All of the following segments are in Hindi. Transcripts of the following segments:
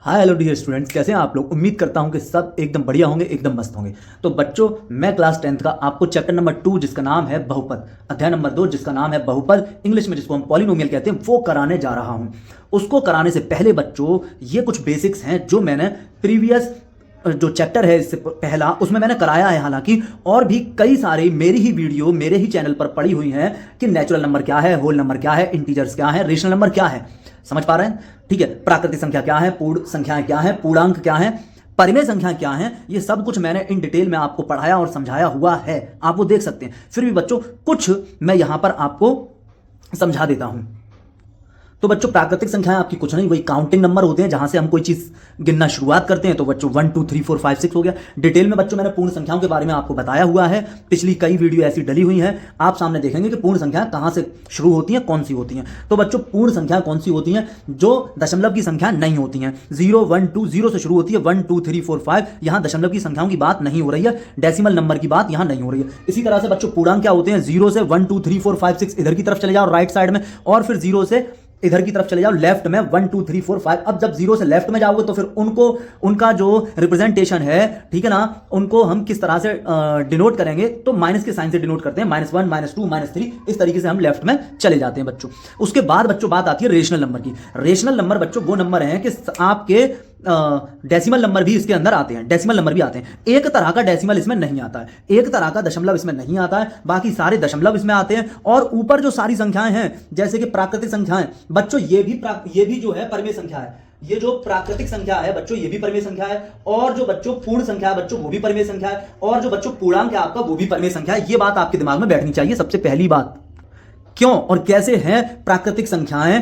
हाय हेलो डियर स्टूडेंट्स, कैसे हैं आप लोग। उम्मीद करता हूं कि सब एकदम बढ़िया होंगे, एकदम मस्त होंगे। तो बच्चों, मैं क्लास 10th का आपको चैप्टर नंबर 2 जिसका नाम है बहुपद, अध्याय नंबर 2 जिसका नाम है बहुपद, इंग्लिश में जिसको हम पॉलिनोमियल कहते हैं, वो कराने जा रहा हूं। उसको कराने से पहले बच्चों, ये कुछ बेसिक्स हैं जो मैंने प्रीवियस जो चैप्टर है इससे पहला उसमें मैंने कराया है। हालांकि और भी कई सारी मेरी ही वीडियो मेरे ही चैनल पर पड़ी हुई हैं कि नेचुरल नंबर क्या है, होल नंबर क्या है, इंटीजर्स क्या है, रेशनल नंबर क्या है। समझ पा रहे हैं? ठीक है। प्राकृतिक संख्या क्या है, पूर्ण संख्याएं क्या है, पूर्णांक क्या है, परिमेय संख्या क्या है, ये सब कुछ मैंने इन डिटेल में आपको पढ़ाया और समझाया हुआ है। आप वो देख सकते हैं। फिर भी बच्चों, कुछ मैं यहां पर आपको समझा देता हूं। तो बच्चों, प्राकृतिक संख्याएं आपकी कुछ नहीं, वही काउंटिंग नंबर होते हैं जहां से हम कोई चीज गिनना शुरुआत करते हैं। तो बच्चों 1 2 3 4 5 6 हो गया। डिटेल में बच्चों मैंने पूर्ण संख्याओं के बारे में आपको बताया हुआ है। पिछली कई वीडियो ऐसी डली हुई हैं, आप सामने देखेंगे कि पूर्ण संख्याएं कहां से शुरू होती हैं, कौन सी होती हैं। तो बच्चों, पूर्ण संख्याएं कौन सी होती हैं? जो दशमलव की संख्या नहीं होती हैं। 0 1 2 0 से शुरू होती है, 1 2 3 4 5। यहां दशमलव की संख्याओं की बात नहीं हो रही है, डेसिमल नंबर की बात यहां नहीं हो रही है। इसी तरह से बच्चों, पूर्णांक क्या होते हैं? 0 से 1 2 3 4 5 6 इधर की तरफ चले जाओ राइट साइड में, और फिर 0 से इधर की तरफ चले जाओ लेफ्ट में, 1 2 3 4 5। अब जब 0 से लेफ्ट में जाओगे तो फिर उनका जो रिप्रेजेंटेशन है, ठीक है ना, उनको हम किस तरह से डिनोट करेंगे? तो माइनस के साइन से डिनोट करते हैं, -1 -2 -3। इस तरीके से हम लेफ्ट में चले जाते हैं बच्चों। उसके बाद बच्चों बात आती है रेशनल नंबर की। रेशनल नंबर बच्चों वो नंबर हैं कि आपके डेसिमल नंबर भी इसके अंदर आते हैं, डेसिमल नंबर भी आते हैं। एक तरह का डेसिमल इसमें नहीं आता है, एक तरह का दशमलव इसमें नहीं आता है, बाकी सारे दशमलव इसमें आते हैं। और ऊपर जो सारी संख्याएं हैं, जैसे कि प्राकृतिक संख्याएं बच्चों, ये भी जो है परिमेय संख्या है। ये जो प्राकृतिक संख्या है बच्चों, ये भी परिमेय संख्या है। और जो बच्चों पूर्ण संख्या है बच्चों, वो भी परिमेय संख्या है। और जो बच्चों पूर्णांक है आपका, वो भी परिमेय संख्या है। ये बात आपके दिमाग में बैठनी चाहिए सबसे पहली बात। क्यों और कैसे हैं प्राकृतिक संख्याएं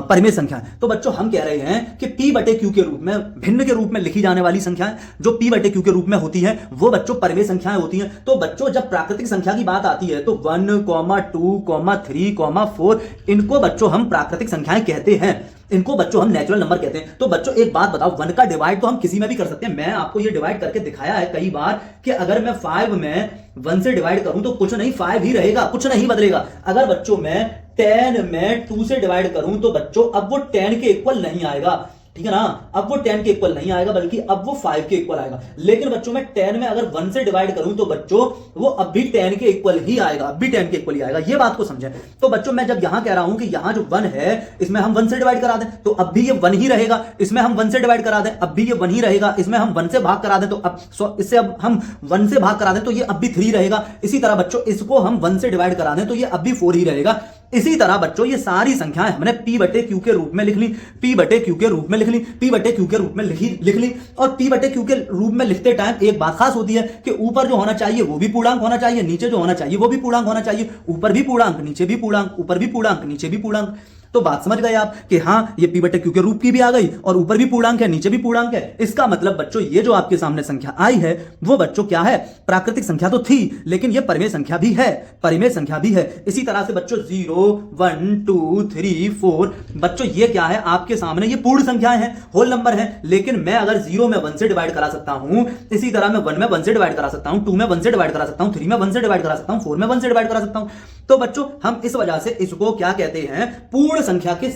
परिमेय संख्याएं? तो बच्चों, हम कह रहे हैं कि p बटे q के रूप में, भिन्न के रूप में लिखी जाने वाली संख्याएं जो p बटे q के रूप में होती हैं, वो बच्चों परिमेय संख्याएं होती हैं। तो बच्चों, जब प्राकृतिक संख्या की बात आती है तो 1, 2, 3, 4 इनको बच्चों हम प्राकृतिक संख्याएं कहते हैं। इनको बच्चों हम नेचुरल नंबर कहते हैं। तो बच्चों एक बात बताओ, 1 का डिवाइड तो हम किसी में भी कर सकते हैं। मैं आपको ये डिवाइड करके दिखाया है कई बार कि अगर मैं 5 में 1 से डिवाइड करूं तो कुछ नहीं, 5 ही रहेगा, कुछ नहीं बदलेगा। अगर बच्चों मैं 10 में 2 से डिवाइड करूं तो बच्चों अब वो 10 के इक्वल नहीं आएगा, ठीक है ना। अब वो 10 के इक्वल नहीं आएगा, बल्कि अब वो 5 के इक्वल आएगा। लेकिन बच्चों मैं 10 में अगर 1 से डिवाइड करूं तो बच्चों वो अब भी 10 के इक्वल ही आएगा, अब भी 10 के इक्वल ही आएगा। ये बात को समझें। तो बच्चों, मैं जब यहां कह रहा हूं कि यहां जो 1 है इसमें हम 1 से डिवाइड करा दें तो अब भी ये 1 ही रहेगा। इसमें हम 1 से डिवाइड करा दें, अब भी ये 1 ही रहेगा। इसमें हम 1 से भाग करा दें तो इससे अब हम 1 से भाग करा दें तो ये अब भी 3 रहेगा। इसी तरह बच्चों, इसको हम 1 से डिवाइड करा दें तो ये अब भी 4 ही रहेगा। इसी तरह बच्चों, ये सारी संख्याएं हमने p बटे q के रूप में लिख ली, p बटे q के रूप में लिख ली, p बटे q के रूप में लिख ली। और p बटे q के रूप में लिखते टाइम एक बात खास होती है कि ऊपर जो होना चाहिए वो भी पूर्णांक होना चाहिए, नीचे जो होना चाहिए वो भी पूर्णांक होना चाहिए। ऊपर भी पूर्णांक, नीचे भी पूर्णांक, ऊपर भी पूर्णांक, नीचे भी पूर्णांक। तो बात समझ गए आप कि हाँ, ये p बटे q के रूप की भी आ गई और ऊपर भी पूर्णांक है, नीचे भी पूर्णांक है। इसका मतलब बच्चों, ये जो आपके सामने संख्या आई है वो बच्चों क्या है? प्राकृतिक संख्या तो थी, लेकिन ये परिमेय संख्या भी है, परिमेय संख्या भी है। इसी तरह से बच्चों 0 1 2 3 4 बच्चों, ये क्या है आपके सामने? ये पूर्ण संख्याएं हैं, होल नंबर है। लेकिन मैं अगर 0 में 1 से डिवाइड करा सकता हूं, इसी तरह मैं 1 में 1 से डिवाइड करा सकता हूं, 2 में 1 से डिवाइड करा सकता हूं, 3 में 1 से डिवाइड करा सकता हूं, 4 में 1 से डिवाइड करा सकता हूं। तो बच्चों, हम इस वजह से इसको क्या कहते हैं? पूर्ण संख्या के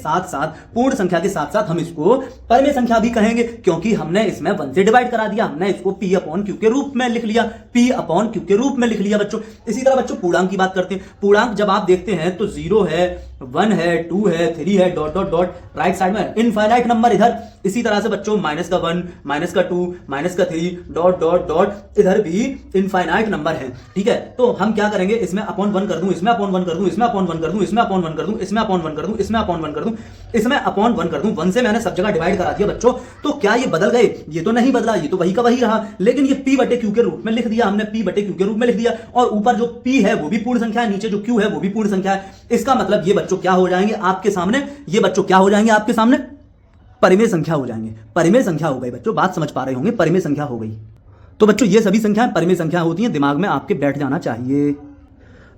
साथ साथ हम इसको परिमेय संख्या भी कहेंगे, क्योंकि हमने इसमें 1 से डिवाइड करा दिया, हमने इसको p अपॉन q के रूप में लिख लिया, p अपॉन q के रूप में लिख लिया बच्चों। इसी तरह बच्चों, पूर्णांक की बात करते हैं। पूर्णांक जब आप देखते हैं तो 0 है, 1 है, 2 है, 3 है, dot dot dot, right side में इनफाइनाइट नंबर इधर। इसी तरह से बच्चों -1, -2, -3, डॉट डॉट डॉट, इधर भी इनफाइनाइट नंबर है, ठीक है। तो हम क्या करेंगे? इसमें अपॉन 1 कर दूं, इसमें अपॉन 1 कर दूं, इसमें अपॉन 1 कर दूं, इसमें अपॉन 1 कर दूं, इसमें अपॉन 1 कर दूं, इसमें अपॉन 1 कर दूं, इसमें अपॉन 1 कर दूं। 1 से मैंने सब जगह डिवाइड करा दिया बच्चों। तो क्या ये बदल गए? ये तो नहीं बदला, ये तो वही का वही रहा। लेकिन ये p बटे q के रूप में लिख दिया हमने, p बटे q के रूप में लिख दिया। और ऊपर जो p है वो भी पूर्ण संख्या है, नीचे जो q है वो भी पूर्ण संख्या है। इसका मतलब ये बच्चों क्या हो जाएंगे आपके सामने? ये बच्चों क्या हो जाएंगे आपके सामने? परिमेय संख्या हो जाएंगे। परिमेय संख्या हो गई बच्चों, बात समझ पा रहे होंगे, परिमेय संख्या हो गई। तो बच्चों, ये सभी संख्याएं परिमेय संख्या होती हैं, दिमाग में आपके बैठ जाना चाहिए।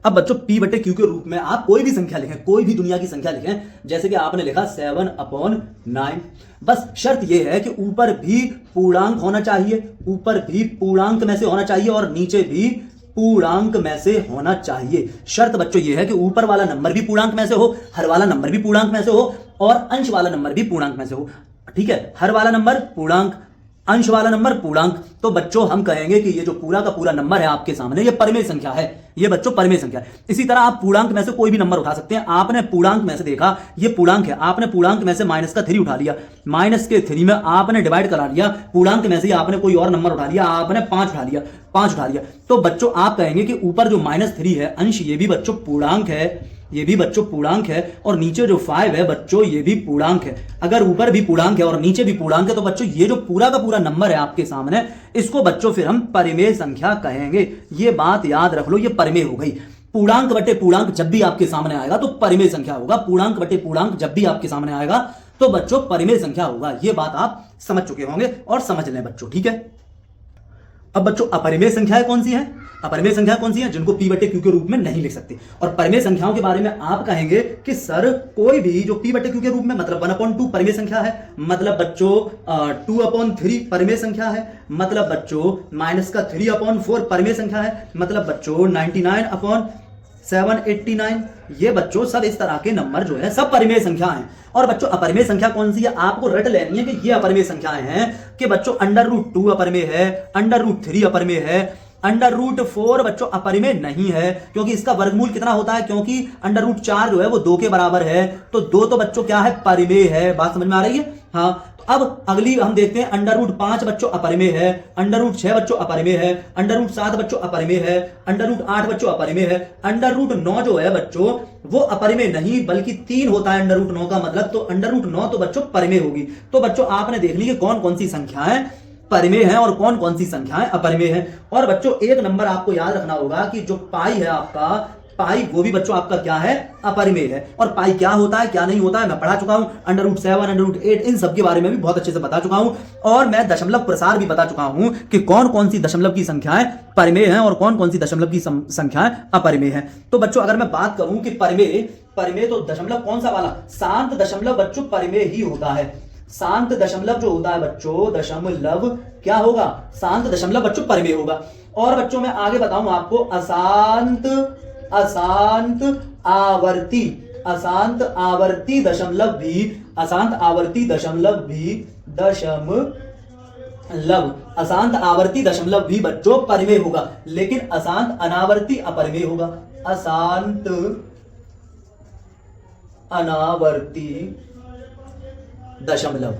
अब बच्चों, p बटे q के रूप में आप कोई भी संख्या लिखें, कोई भी दुनिया की संख्या लिखें, जैसे कि आपने लिखा 7/9। बस शर्त यह है कि ऊपर भी पूर्णांक होना चाहिए, ऊपर भी पूर्णांक में से होना चाहिए और नीचे भी पूर्णांक में से होना चाहिए। शर्त बच्चों ये है कि ऊपर वाला नंबर भी पूर्णांक में से हो, हर वाला नंबर भी पूर्णांक में से हो और अंश वाला नंबर भी पूर्णांक में से हो। ठीक है, हर वाला नंबर पूर्णांक, अंश वाला नंबर पूर्णांक। तो बच्चों हम कहेंगे कि ये जो पूरा का पूरा नंबर है आपके सामने, ये परिमेय संख्या है, ये बच्चों परिमेय संख्या है। इसी तरह आप पूर्णांक में से कोई भी नंबर उठा सकते हैं। आपने पूर्णांक में से देखा ये पूर्णांक है, आपने पूर्णांक में से माइनस का 3 उठा लिया, माइनस के 3 में आपने डिवाइड करा लिया, पूर्णांक में से आपने कोई और नंबर उठा लिया, आपने 5 उठा लिया, 5 उठा लिया। तो बच्चों आप कहेंगे कि ऊपर जो -3 है अंश, ये भी बच्चों पूर्णांक है, ये भी बच्चों पूर्णांक है, और नीचे जो 5 है बच्चों ये भी पूर्णांक है। अगर ऊपर भी पूर्णांक है और नीचे भी पूर्णांक है तो बच्चों ये जो पूरा का पूरा नंबर है आपके सामने, इसको बच्चों फिर हम परिमेय संख्या कहेंगे। ये बात याद रख लो, ये परिमेय हो गई। पूर्णांक बटे पूर्णांक जब भी आपके सामने आएगा तो परिमेय संख्या होगा, पूर्णांक बटे पूर्णांक जब भी आपके सामने आएगा तो बच्चों परिमेय संख्या होगा। ये बात आप समझ चुके होंगे और समझ लें बच्चों, ठीक है। अब बच्चों अपरिमेय संख्याएं कौन सी हैं? अपरिमेय संख्या कौन सी है? जिनको p बटे q के रूप में नहीं लिख सकते। और परिमेय संख्याओं के बारे में आप कहेंगे कि सर कोई भी जो p बटे q के रूप में, मतलब 1/2 परिमेय संख्या है, मतलब बच्चों 2/3 परिमेय संख्या है, मतलब बच्चों -3/4 परिमेय संख्या है, मतलब बच्चों 99/789, ये बच्चों सब इस तरह के नंबर जो है सब परिमेय संख्या हैं। और बच्चों अपरिमेय संख्या कौन सी है? आपको रट लेनी है कि ये अपरिमेय संख्याएं हैं कि बच्चों √2 अपरिमेय है, √3 अपरिमेय है, √4 बच्चों अपरिमेय नहीं है, क्योंकि इसका वर्गमूल कितना होता है, क्योंकि √4 जो है वो 2 के बराबर है, तो 2 तो बच्चों क्या है, परिमेय है। बात समझ में आ रही है? हाँ। तो अब अगली हम देखते हैं, √5 बच्चों अपरिमेय है, √6 बच्चों अपरिमेय है, √7 बच्चों अपरिमेय है, √8 बच्चों अपरिमेय है, √9 जो है बच्चों वो अपरिमेय नहीं बल्कि 3 होता है √9 का मतलब, तो √9 तो बच्चों परिमेय होगी। तो बच्चों आपने देख ली कि कौन कौन सी संख्याएं परिमेय है और कौन कौन सी संख्याएं अपरिमेय है। और बच्चों एक नंबर आपको याद रखना होगा कि जो पाई है आपका, पाई वो भी बच्चों आपका क्या है, अपरिमेय है। और पाई क्या होता है क्या नहीं होता है मैं पढ़ा चुका हूं, √7 √8 इन सब के बारे में भी बहुत अच्छे से बता चुका हूं, और मैं दशमलव प्रसार भी बता चुका हूं कि कौन कौन सी दशमलव की संख्याएं परिमेय हैं और कौन कौन सी दशमलव की संख्याएं अपरिमेय हैं। तो बच्चों अगर मैं बात करूं कि परिमेय तो दशमलव कौन सा वाला, शांत दशमलव बच्चों परिमेय ही होता है। शांत दशमलव जो होता है बच्चों, दशमलव क्या होगा, शांत दशमलव बच्चों परिमेय होगा। और बच्चों मैं आगे बताऊं आपको, अशांत आवर्ती दशमलव भी अशांत आवर्ती दशमलव भी बच्चों परिमेय होगा, लेकिन अशांत अनावर्ती अपरिमेय होगा। अशांत अनावर्ती दशमलव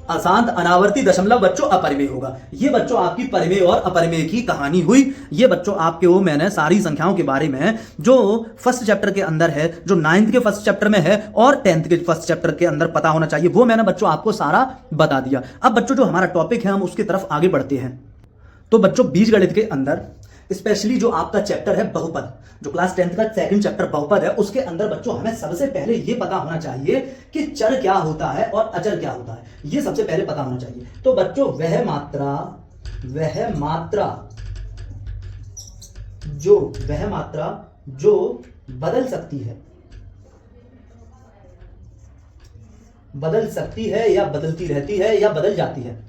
अशांत अनावर्ती दशमलव बच्चों अपरिमेय होगा। ये बच्चों आपकी परिमेय और अपरिमेय की कहानी हुई। ये बच्चों आपके वो मैंने सारी संख्याओं के बारे में जो फर्स्ट चैप्टर के अंदर है, जो 9th के फर्स्ट चैप्टर में है और 10th के फर्स्ट चैप्टर के अंदर पता होना चाहिए, वो मैंने बच्चों आपको सारा बता दिया। अब बच्चों जो हमारा टॉपिक है हम उसकी तरफ आगे बढ़ते हैं। तो बच्चों बीजगणित के अंदर स्पेशली जो आपका चैप्टर है बहुपद, जो क्लास 10th का सेकंड चैप्टर बहुपद है, उसके अंदर बच्चों हमें सबसे पहले ये पता होना चाहिए कि चर क्या होता है और अचर क्या होता है, ये सबसे पहले पता होना चाहिए। तो बच्चों वह मात्रा जो बदल सकती है या बदलती रहती है या बदल जाती है,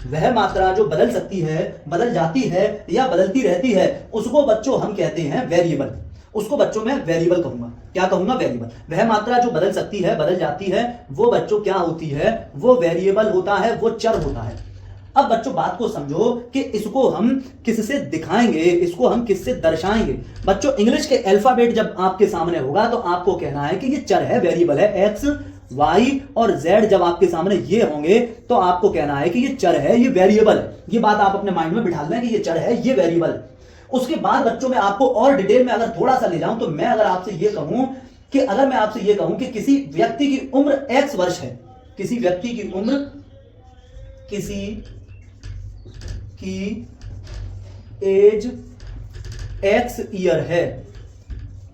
वह मात्रा जो बदल सकती है, बदल जाती है या बदलती रहती है, उसको बच्चों हम कहते हैं वेरिएबल। उसको बच्चों मैं वेरिएबल कहूंगा। क्या कहूंगा? वेरिएबल। वह मात्रा जो बदल सकती है, बदल जाती है, वो बच्चों क्या होती है, वो वेरिएबल होता है, वो चर होता है। अब बच्चों बात को समझो कि इसको हम किससे दिखाएंगे, इसको हम किससे दर्शाएंगे। बच्चों इंग्लिश के अल्फाबेट जब आपके सामने होगा तो आपको कहना है कि ये चर है, वेरिएबल है। एक्स, वाई और जेड जब आपके सामने ये होंगे तो आपको कहना है कि ये चर है, ये वेरिएबल है। ये बात आप अपने माइंड में बिठा लें कि ये चर है, ये वेरिएबल है। उसके बाद बच्चों में आपको और डिटेल में अगर थोड़ा सा ले जाऊं तो मैं अगर आपसे ये कहूं कि किसी व्यक्ति की उम्र x वर्ष है, किसी व्यक्ति की उम्र, किसी की एज x ईयर है,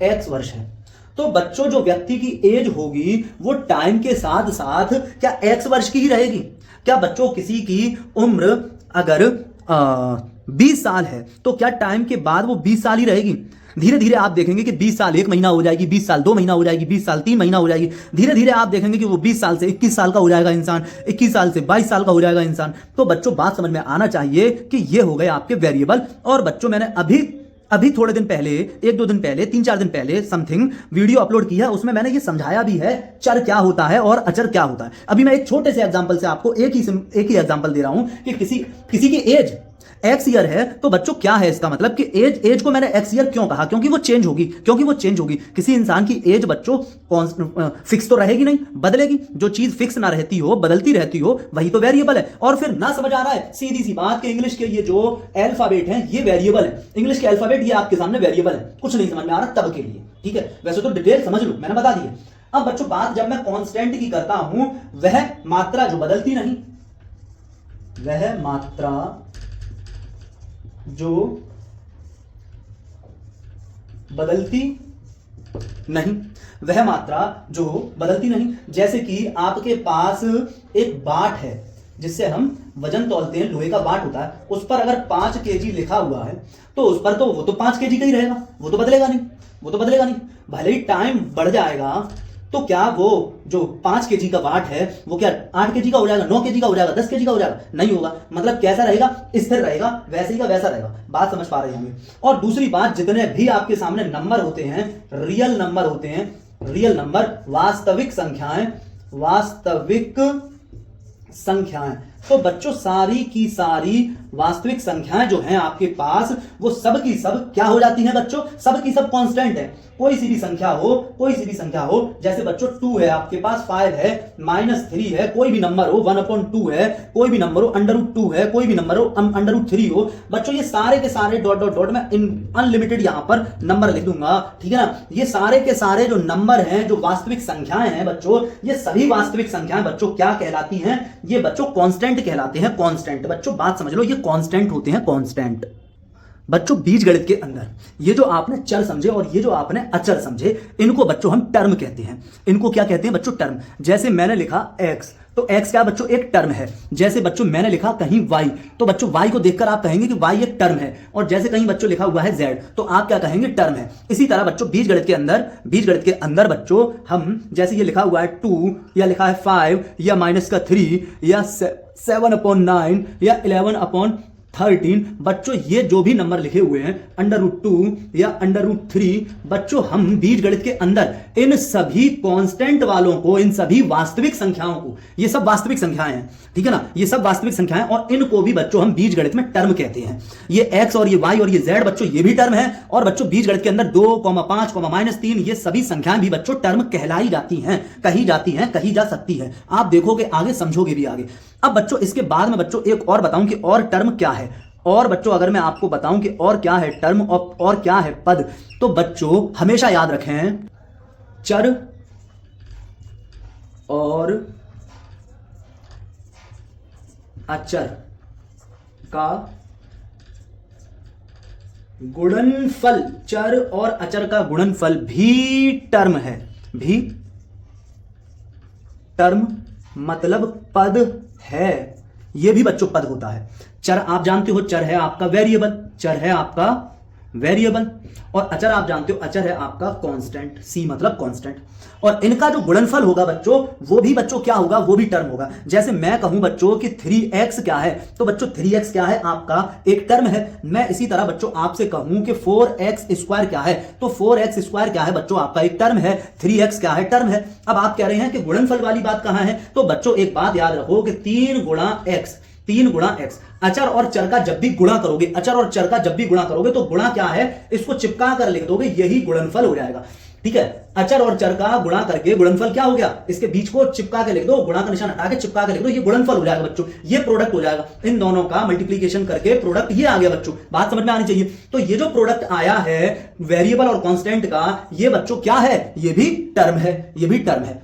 x वर्ष है, तो बच्चों जो व्यक्ति की एज होगी वो टाइम के साथ साथ क्या x वर्ष की ही रहेगी? क्या बच्चों किसी की उम्र अगर 20 साल है तो क्या टाइम के बाद वो 20 साल ही रहेगी? धीरे धीरे आप देखेंगे कि 20 साल 1 महीना हो जाएगी, 20 साल 2 महीना हो जाएगी, 20 साल 3 महीना हो जाएगी। धीरे धीरे आप देखेंगे कि वो 20 साल से 21 साल का हो जाएगा इंसान, 21 साल से 22 साल का हो जाएगा इंसान। तो बच्चों बात समझ में आना चाहिए कि ये हो गए आपके वेरिएबल। और बच्चों मैंने अभी थोड़े दिन पहले, 1-2 दिन पहले, 3-4 दिन पहले समथिंग वीडियो अपलोड किया है, उसमें मैंने ये समझाया भी है चर क्या होता है और अचर क्या होता है। अभी मैं एक छोटे से एग्जांपल से आपको एक ही एग्जांपल दे रहा हूं कि किसी की एज एक्स ईयर है, तो बच्चों क्या है इसका मतलब कि एज को मैंने एक्स ईयर क्यों कहा, क्योंकि वो चेंज होगी। किसी इंसान की एज बच्चों फिक्स तो रहेगी नहीं, बदलेगी। जो चीज फिक्स ना रहती हो, बदलती रहती हो, वही तो वेरिएबल है। और फिर ना समझ आ रहा है, सीधी सी बात कि इंग्लिश के ये जो अल्फाबेट है ये वेरिएबल है, इंग्लिश के अल्फाबेट ये आपके सामने वेरिएबल है। कुछ नहीं समझ में आ रहा तब के लिए, ठीक है। वैसे तो डिटेल समझ लो, मैंने बता दिया। अब बच्चों बात जब मैं कांस्टेंट की करता हूं, वह मात्रा जो बदलती नहीं, वह मात्रा जो बदलती नहीं, वह मात्रा जो बदलती नहीं। जैसे कि आपके पास एक बाट है जिससे हम वजन तौलते हैं, लोहे का बाट होता है, उस पर अगर 5 kg लिखा हुआ है तो उस पर तो वो तो 5 kg का ही रहेगा, वो तो बदलेगा नहीं। भले ही टाइम बढ़ जाएगा तो क्या वो जो 5 kg का बाट है वो क्या 8 kg का हो जाएगा, 9 kg का हो जाएगा, 10 kg का हो जाएगा? नहीं होगा। मतलब कैसा रहेगा? स्थिर रहेगा, वैसे ही का वैसा रहेगा। बात समझ पा रहे होंगे। और दूसरी बात, जितने भी आपके सामने नंबर होते हैं, रियल नंबर होते हैं, रियल नंबर, वास्तविक संख्याएं, तो बच्चों सारी की सारी वास्तविक संख्याएं जो हैं आपके पास, वो सब की सब क्या हो जाती हैं बच्चों? सब की सब कांस्टेंट है। कोई सी भी संख्या हो, जैसे बच्चों 2 है आपके पास, 5 है, -3 है, कोई भी नंबर हो, 1/2 है, कोई भी नंबर हो, √2 है, कोई भी नंबर हो, √3 हो। बच्चों ये सारे के सारे डॉट मैं अनलिमिटेड यहां पर नंबर लिख दूंगा, ठीक है ना। ये सारे के सारे जो नंबर हैं, जो वास्तविक संख्याएं हैं बच्चों, ये सभी वास्तविक संख्याएं बच्चों क्या कहलाती हैं? ये बच्चों कांस्टेंट कहलाते हैं, कांस्टेंट। बच्चों बात समझ लो, ये कांस्टेंट होते हैं, कांस्टेंट। बच्चों बीजगणित के अंदर ये जो आपने चर समझे और ये जो आपने अचर समझे, इनको बच्चों हम टर्म कहते हैं। इनको क्या कहते हैं बच्चों? टर्म। जैसे मैंने लिखा x, तो x क्या बच्चों? एक टर्म है। जैसे बच्चों मैंने लिखा कहीं y, तो बच्चों y को देखकर आप कहेंगे कि y एक टर्म है। और जैसे कहीं बच्चों लिखा हुआ है z, तो आप क्या कहेंगे? टर्म है। इसी तरह बच्चों बीजगणित के अंदर बच्चों हम जैसे ये लिखा हुआ है 2 या लिखा है 5 या -3 या 7/9 या 11/13, बच्चों ये जो भी नंबर लिखे हुए हैं, √2 या √3, बच्चों हम बीजगणित के अंदर इन सभी कांस्टेंट वालों को, इन सभी वास्तविक संख्याओं को, ये सब वास्तविक संख्याएं हैं, ठीक है ना, ये सब वास्तविक संख्याएं, और इनको भी बच्चों हम बीजगणित में टर्म कहते हैं। ये x और ये y और ये z बच्चों ये भी टर्म है। और बच्चों बीजगणित के अंदर 2, 5, -3 ये सभी संख्याएं भी बच्चों टर्म कहलाई जाती हैं, कही जा सकती है। आप देखोगे आगे, समझोगे भी आगे। अब बच्चों इसके बाद में बच्चों एक और बताऊं कि और टर्म क्या है। और बच्चों अगर मैं आपको बताऊं कि और क्या है टर्म और क्या है पद, तो बच्चों हमेशा याद रखें, चर और अचर का गुणनफल, चर और अचर का गुणनफल भी टर्म है। भी टर्म मतलब पद है। यह भी बच्चों पद होता है। चर आप जानते हो, चर है आपका वेरिएबल, और अचर आप जानते हो, अचर है आपका कांस्टेंट, सी मतलब कांस्टेंट। और इनका जो गुणनफल होगा बच्चों, वो भी बच्चों क्या होगा? वो भी टर्म होगा। जैसे मैं कहूं बच्चों कि 3x क्या है, तो बच्चों 3x क्या है? आपका एक टर्म है। मैं इसी तरह बच्चों आपसे कहूं कि 4x² क्या है, तो 4x² क्या है बच्चों? आपका एक टर्म है। 3x क्या है? टर्म है। अब आप कह रहे हैं कि गुणनफल वाली बात कहां है, तो बच्चों एक बात याद रखो कि 3 गुणा x, अचर और चर का जब भी गुणा करोगे, तो गुणा क्या है? इसको चिपका कर लिख दोगे, यही गुणनफल हो जाएगा, ठीक है। अचर और चर का गुणा करके गुणनफल क्या हो गया? इसके बीच को चिपका के लिख दो, गुणा का निशान हटा के चिपका के लिख दो, ये गुणनफल हो जाएगा बच्चों। ये प्रोडक्ट हो जाएगा, इन दोनों का मल्टीप्लीकेशन करके प्रोडक्ट ये आ गया बच्चों। बात समझ में आनी चाहिए। तो ये जो प्रोडक्ट आया है वेरिएबल और कांस्टेंट का, ये बच्चों क्या है? ये भी टर्म है,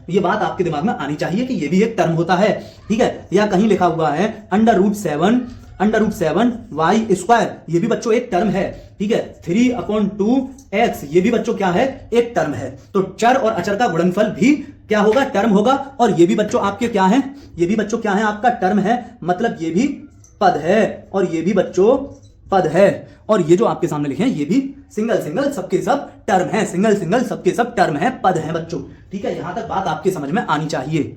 ये बात आपके दिमाग में आनी चाहिए कि ये भी एक टर्म होता है, ठीक है। या कहीं लिखा हुआ है √7y², ये भी बच्चों एक टर्म है, ठीक है। 3/2x, ये भी बच्चों क्या है? एक टर्म है। तो चर और अचर का गुणनफल भी क्या होगा? टर्म होगा। और ये भी बच्चों आपके क्या है? ये भी बच्चों क्या है? आपका टर्म है, मतलब ये भी पद है, और ये भी बच्चों पद है। और ये जो आपके सामने लिखे हैं, ये भी सिंगल सबके सब टर्म है, सिंगल सबके सब टर्म है, पद है बच्चों, ठीक है। यहां तक बात आपके समझ में आनी चाहिए।